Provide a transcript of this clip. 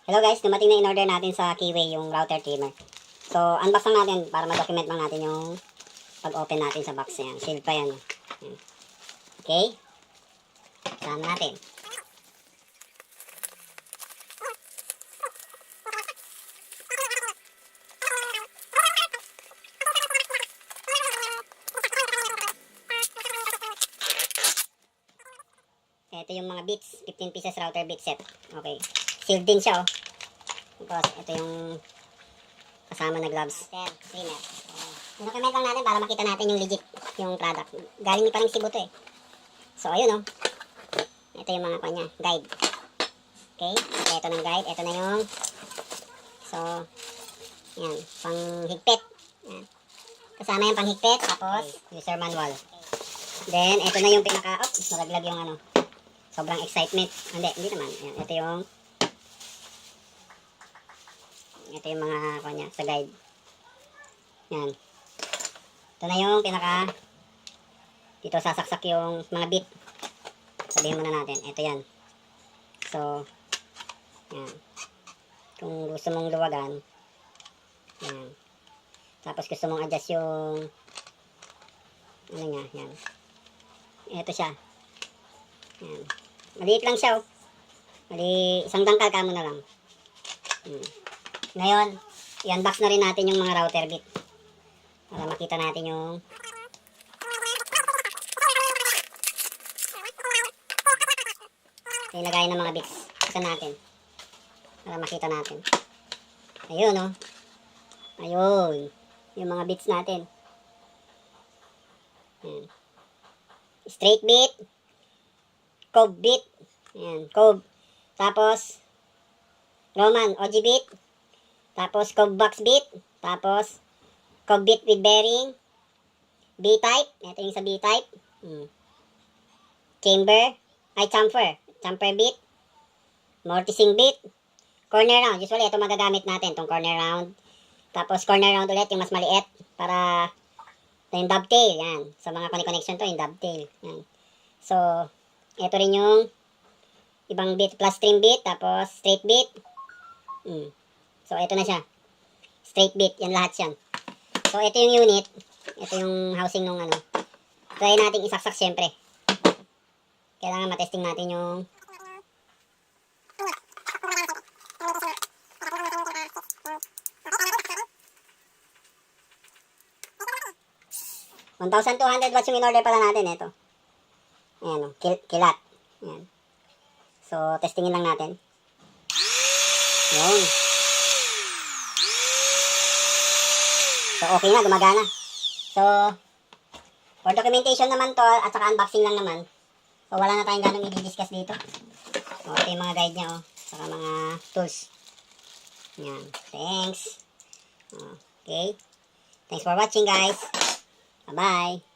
Hello guys, dumating na in-order natin sa Keyway yung router trimmer. So, unbox lang natin para ma-document lang natin yung pag-open natin sa box yan. Sealed pa yan. Yan. Okay? Saan natin? Ito yung mga bits, 15 pieces router bit set. Okay. Sealed din siya, oh. Tapos, ito yung kasama na gloves. Trimmer. Document lang natin para makita natin yung legit yung product. Galing pa rin Cebu to eh. So, ayun, oh. Ito yung mga kanya, guide. Okay. Ito ng guide. Ito na yung so, yan. Panghigpit. Yan. Kasama yung panghigpit. Tapos, user manual. Then, ito na yung pinaka, oh, nalaglag yung ano. Sobrang excitement. Hindi naman. Ayan, ito yung mga kanya sa guide. Yan. Ito na yung pinaka dito sasaksak yung mga bit. Sabihin muna natin. Ito yan. So, yan. Kung gusto mong luwagan, yan. Tapos gusto mong adjust yung ano niya, yan. Ito siya. Yan. Maliit lang siya, oh. Isang dangkal ka mo na lang. Ngayon, i-unbox na rin natin yung mga router bit. Para makita natin yung ilagay ng mga bits. Isa natin. Para makita natin. Ayun, oh. Ayun. Yung mga bits natin. Yan. Straight bit. Cove bit. Ayan, cove. Tapos, Roman, OG bit. Tapos, cove box bit. Tapos, cove bit with bearing. B-type. Ito yung sa B-type. Chamber. Ay, chamfer. Chamfer bit. Mortising bit. Corner round. Usually, ito magagamit natin. Itong corner round. Tapos, corner round ulit. Yung mas maliit. Para, ito yung dovetail. Yan. Sa mga connection to, yung dovetail. Yan. So, ito rin yung ibang bit, plus string bit, tapos straight bit. So, ito na siya. Straight bit, yan lahat yan. So, ito yung unit. Ito yung housing nung ano. Try natin isaksak syempre. Kailangan matesting natin yung 1,200 watts yung in-order pala natin. Ito. Ayan, kilat. Ayan. So, testingin lang natin. Ayan. So, okay na. Gumagana. So, for documentation naman to, at saka unboxing lang naman. So, wala na tayong ganong i-discuss dito. So, ito yung mga guide niya, oh. Saka mga tools. Ayan. Thanks. Okay. Thanks for watching, guys. Bye-bye.